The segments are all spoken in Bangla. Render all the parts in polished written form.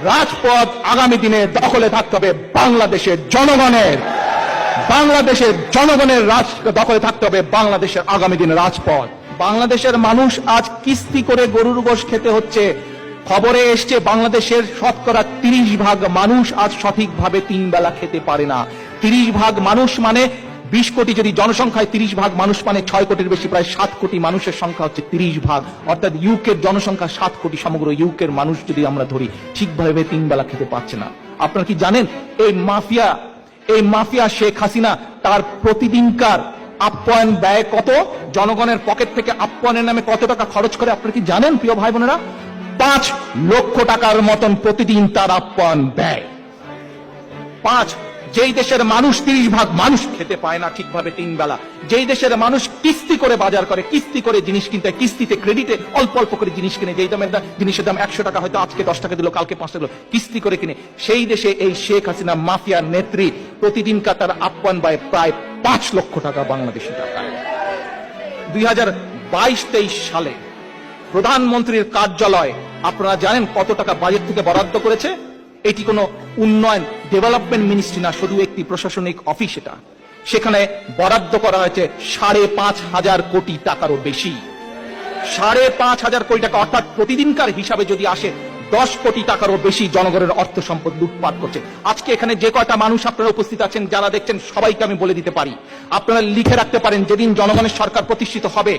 রাজপথ আগামী দিনে দখলে থাকতে হবে বাংলাদেশের জনগণের। বাংলাদেশের জনগণের দখলে থাকতে হবে বাংলাদেশের আগামী দিনের রাজপথ। বাংলাদেশের মানুষ আজ কিস্তি করে গরুর গোশ খেতে হচ্ছে। খবরে এসছে বাংলাদেশের শতকরা 30% মানুষ আজ সঠিকভাবে 3 বেলা খেতে পারে না। 30% মানুষ মানে 20 কোটি, যদি জনসংখ্যায় 30% মানুষ মানে 6 কোটির বেশি, প্রায় 7 কোটি মানুষের সংখ্যা হচ্ছে 30%। অর্থাৎ ইউকের জনসংখ্যা 7 কোটি, সমগ্র ইউকের মানুষ যদি আমরা ধরি ঠিকভাবে 3 বেলা খেতে পারছে না। আপনারা কি জানেন এই মাফিয়া শেখ হাসিনা তার প্রতিদিনকার আপ্যায়ন ব্যয় কত? জনগণের পকেট থেকে আপ্যায়নের নামে কত টাকা খরচ করে আপনারা কি জানেন প্রিয় ভাই বোনেরা? 5 লক্ষ টাকার মতন প্রতিদিন তার আপ্যায়ন ব্যয়। যেই দেশের মানুষ 30% মানুষ খেতে পায় না ঠিকভাবে 3 বেলা, যেই দেশের মানুষ কিস্তি করে বাজার করে, কিস্তি করে জিনিস কিনতে, কিস্তিতে ক্রেডিটে অল্প অল্প করে জিনিস কিনে, যেই দামের জিনিসের দাম 100 টাকা হয়তো আজকে 10 টাকা দিল, কালকে 5 টাকা দিল, কিস্তি করে কিনে, সেই দেশে এই শেখ হাসিনা মাফিয়ার নেত্রী প্রতিদিনকার তার আপ্যায়ন ব্যয় প্রায় 5 লক্ষ টাকা বাংলাদেশি টাকায়। 2022-23 সালে প্রধানমন্ত্রীর কার্যালয় আপনারা জানেন কত টাকা বাজেট থেকে বরাদ্দ করেছে? এটি কোনো উন্নয়ন ডেভেলপমেন্ট মিনিস্ট্রি না, শুধু একটি প্রশাসনিক অফিস। এটা সেখানে বরাদ্দ করা হয়েছে 5,500 কোটি টাকারও বেশি। 5,500 কোটি টাকা, অর্থাৎ প্রতিদিনকার হিসাবে যদি আসে 10 কোটি টাকারও বেশি জনগণের অর্থ সম্পদ লুটপাট করছে। আজকে এখানে যে কয়টা মানুষ আপনারা উপস্থিত আছেন, যারা দেখছেন, সবাইকে আমি বলে দিতে পারি, আপনারা লিখে রাখতে পারেন, যেদিন জনগণের সরকার প্রতিষ্ঠিত হবে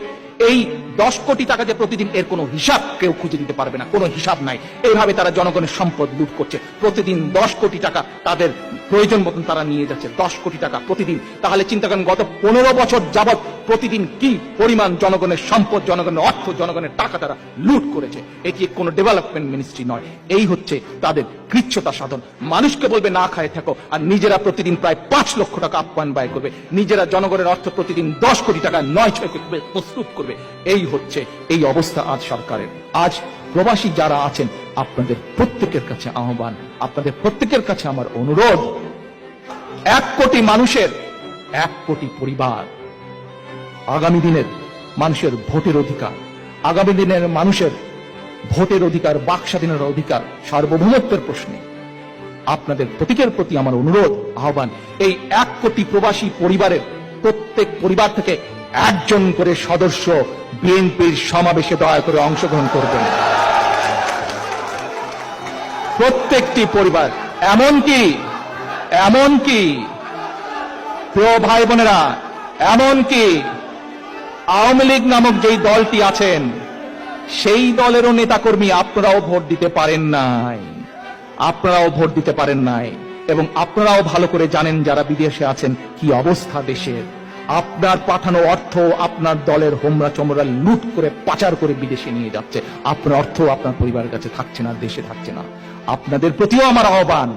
এই 10 কোটি টাকা যে প্রতিদিন, এর কোনো হিসাব কেউ খুঁজে দিতে পারবে না, কোনো হিসাব নাই। এইভাবে তারা জনগণের সম্পদ লুট করছে। প্রতিদিন 10 কোটি টাকা তাদের প্রয়োজন মতন তারা নিয়ে যাচ্ছে, 10 কোটি টাকা প্রতিদিন। তাহলে চিন্তা করেন গত 15 বছর যাবৎ প্রতিদিন কি পরিমাণ জনগণের সম্পদ, জনগণের অর্থ, জনগণের টাকা তারা লুট করেছে। এটি কোনো ডেভেলপমেন্ট মিনিস্ট্রি নয়। এই হচ্ছে তাদের কৃচ্ছতা সাধন। মানুষকে বলবে না খায় থাকো, আর নিজেরা প্রতিদিন প্রায় 5 লক্ষ টাকা আপ্যায়ন ব্যয় করবে, নিজেরা জনগণের অর্থ প্রতিদিন 10 কোটি টাকা 9-6 কোটি প্রস্তুত করবে। এই হচ্ছে এই অবস্থা আজ সরকারের। আজ প্রবাসী যারা আছেন, আপনাদের প্রত্যেকের কাছে আহ্বান, আপনাদের প্রত্যেকের কাছে আমার অনুরোধ, 1 কোটি মানুষের 1 কোটি পরিবার, আগামী দিনের মানুষের ভোটের অধিকার, আগামী দিনের মানুষের ভোটের অধিকার, বাক স্বাধীনতার অধিকার, সার্বভৌমত্বের প্রশ্নে আপনাদের প্রত্যেকের প্রতি আমার অনুরোধ, আহ্বান, এই 1 কোটি প্রবাসী পরিবারের প্রত্যেক পরিবার থেকে একজন করে সদস্য বিএনপির সমাবেশে দয়া করে অংশগ্রহণ করবেন। প্রত্যেকটি পরিবার, এমনকি প্রিয় ভাই বোনেরা, এমনকি আওয়ামী লীগ নামক যেই দলটি আছেন, সেই দলেরও নেতাকর্মী আপনারাও ভোট দিতে পারেন নাই, এবং আপনারাও ভালো করে জানেন যারা বিদেশে আছেন কি অবস্থা দেশের। আপনার পাঠানো অর্থ আপনার দলের হোমরা চমরা লুট করে পাচার করে বিদেশে নিয়ে যাচ্ছে। আপনার অর্থ আপনার পরিবারের কাছে থাকছে না, দেশে থাকছে না। আপনাদের প্রতিও আমার আহ্বান,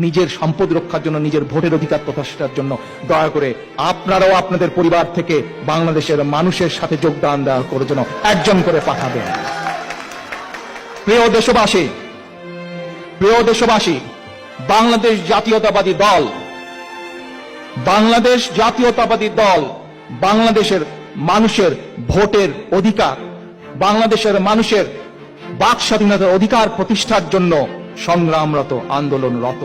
নিজের সম্পদ রক্ষার জন্য, নিজের ভোটের অধিকার প্রতিষ্ঠার জন্য দয়া করে আপনারাও আপনাদের পরিবার থেকে বাংলাদেশের মানুষের সাথে যোগদান দেওয়ার করার জন্য একজন করে পাঠাবেন। প্রিয় দেশবাসী, বাংলাদেশ জাতীয়তাবাদী দল বাংলাদেশের মানুষের ভোটের অধিকার, বাংলাদেশের মানুষের বাক স্বাধীনতার অধিকার প্রতিষ্ঠার জন্য সংগ্রামরত, আন্দোলনরত।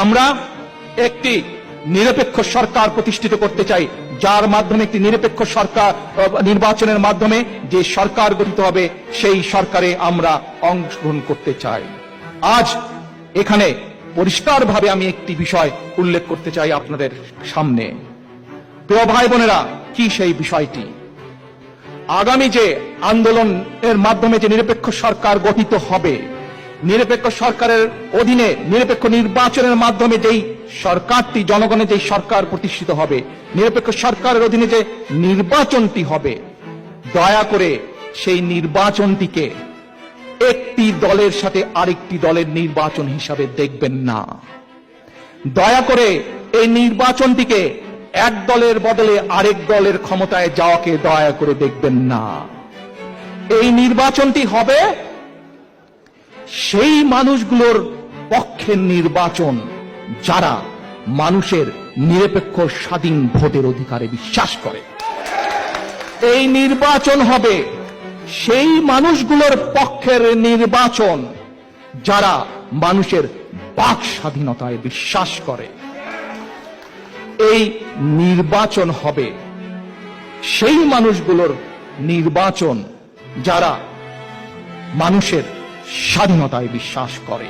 আমরা একটি নিরপেক্ষ সরকার প্রতিষ্ঠিত করতে চাই, যার মাধ্যমে একটি নিরপেক্ষ সরকার, নির্বাচনের মাধ্যমে যে সরকার গঠিত হবে, সেই সরকারে আমরা অংশগ্রহণ করতে চাই। আজ এখানে পরিষ্কারভাবে আমি একটি বিষয় উল্লেখ করতে চাই আপনাদের সামনে। প্রিয় ভাই বোনেরা, কি সেই বিষয়টি? আগামী যে আন্দোলনের মাধ্যমে যে নিরপেক্ষ সরকার গঠিত হবে, নিরপেক্ষ সরকারের অধীনে নিরপেক্ষ নির্বাচনের মাধ্যমে যেই সরকারটি, জনগণের যেই সরকার প্রতিষ্ঠিত হবে, নিরপেক্ষ সরকারের অধীনে যে নির্বাচনটি হবে, দয়া করে সেই নির্বাচনটিকে একটি দলের সাথে আরেকটি দলের নির্বাচন হিসাবে দেখবেন না। দয়া করে এই নির্বাচনটিকে এক দলের বদলে আরেক দলের ক্ষমতায় যাওয়াকে দয়া করে দেখবেন না। এই নির্বাচনটি হবে সেই মানুষগুলোর পক্ষের নির্বাচন যারা মানুষের নিরপেক্ষ স্বাধীন ভোটের অধিকারে বিশ্বাস করে। এই নির্বাচন হবে সেই মানুষগুলোর পক্ষের নির্বাচন যারা মানুষের বাক স্বাধীনতায় বিশ্বাস করে। এই নির্বাচন হবে সেই মানুষগুলোর নির্বাচন যারা মানুষের স্বাধীনতায় বিশ্বাস করে,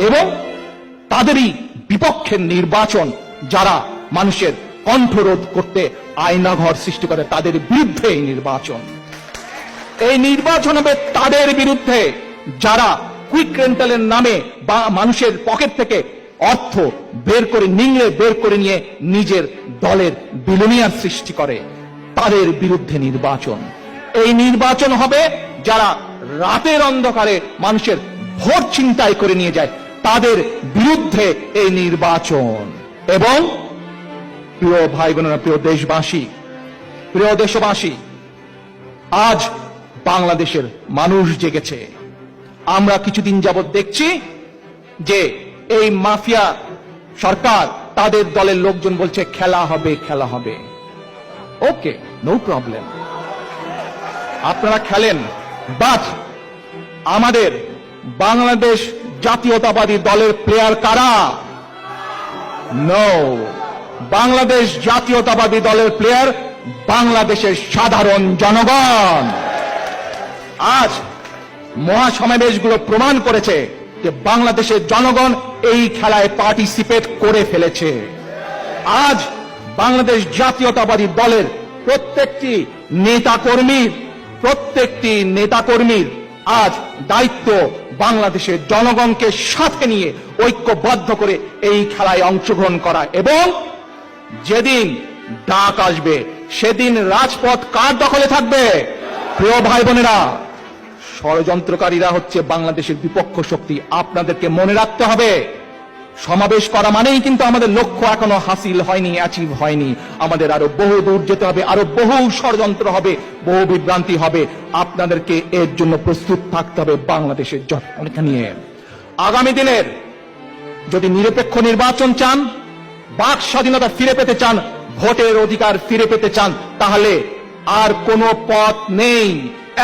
এবং তাদেরই বিপক্ষের নির্বাচন যারা মানুষের কণ্ঠরোধ করতে আয়নাঘর সৃষ্টি করে, তাদের বিরুদ্ধে এই নির্বাচন। এই নির্বাচন হবে তাদের বিরুদ্ধে যারা কুইক রেন্টালের নামে বা মানুষের পকেট থেকে অর্থ বের করে নিংড়ে বের করে নিয়ে নিজের দলের বিলোনিয়ার সৃষ্টি করে, তাদের বিরুদ্ধে নির্বাচন। এই নির্বাচন হবে যারা রাতের অন্ধকারে মানুষের ভোট ছিনতাই করে নিয়ে যায়, তাদের বিরুদ্ধে এই নির্বাচন। এবং প্রিয় ভাই বোনেরা, প্রিয় দেশবাসী, প্রিয় দেশবাসী, আজ বাংলাদেশের মানুষ জেগেছে। আমরা কিছুদিন যাবৎ দেখছি যে এই মাফিয়া সরকার, তাদের দলের লোকজন বলছে খেলা হবে, খেলা হবে। ওকে, নো প্রবলেম, আপনারা খেলেন, বাট আমাদের বাংলাদেশ জাতীয়তাবাদী দলের প্লেয়ার কারা? নো, বাংলাদেশ জাতীয়তাবাদী দলের প্লেয়ার বাংলাদেশের সাধারণ জনগণ। আজ মহাসমাবেশগুলো প্রমাণ করেছে যে বাংলাদেশের জনগণ এই খেলায় পার্টিসিপেট করে ফেলেছে। আজ বাংলাদেশ জাতীয়তাবাদী দলের প্রত্যেকটি নেতাকর্মীর আজ দায়িত্ব বাংলাদেশের জনগণকে সাথে নিয়ে ঐক্যবদ্ধ করে এই খেলায় অংশগ্রহণ করা। এবং যেদিন ডাক আসবে সেদিন রাজপথ কার দখলে থাকবে? প্রিয় ভাই বোনেরা, ষড়যন্ত্রকারীরা হচ্ছে বাংলাদেশের বিপক্ষ শক্তি। আপনাদেরকে মনে রাখতে হবে, সমাবেশ করা মানেই কিন্তু আমাদের লক্ষ্য এখনো হাসিল হয়নি, অ্যাচিভ হয়নি। আমাদের আরো বহু দূর যেতে হবে, আরো বহু ষড়যন্ত্র হবে, বহু বিভ্রান্তি হবে। আপনাদেরকে এর জন্য প্রস্তুত থাকতে হবে বাংলাদেশের জনগণকে নিয়ে। আগামী দিনের যদি নিরপেক্ষ নির্বাচন চান, বাক স্বাধীনতা ফিরে পেতে চান, ভোটের অধিকার ফিরে পেতে চান, তাহলে আর কোনো পথ নেই।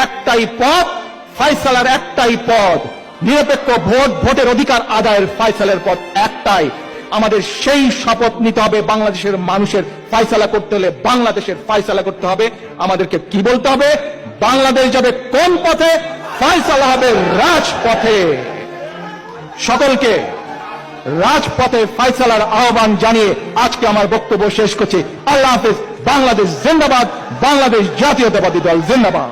একটাই পথ, ফয়সালার একটাই পথ, নিরপেক্ষ ভোট, ভোটের অধিকার আদায়ের ফয়সালার পথ একটাই। আমাদের সেই শপথ নিতে হবে, বাংলাদেশের মানুষের ফয়সালা করতে হলে বাংলাদেশের ফয়সালা করতে হবে। আমাদেরকে কি বলতে হবে? বাংলাদেশ যাবে কোন পথে? ফয়সালা হবে রাজপথে। সকলকে রাজপথে ফয়সালার আহ্বান জানিয়ে আজকে আমার বক্তব্য শেষ করছি। আল্লাহ হাফেজ। বাংলাদেশ জিন্দাবাদ, বাংলাদেশ জাতীয়তাবাদী দল জিন্দাবাদ।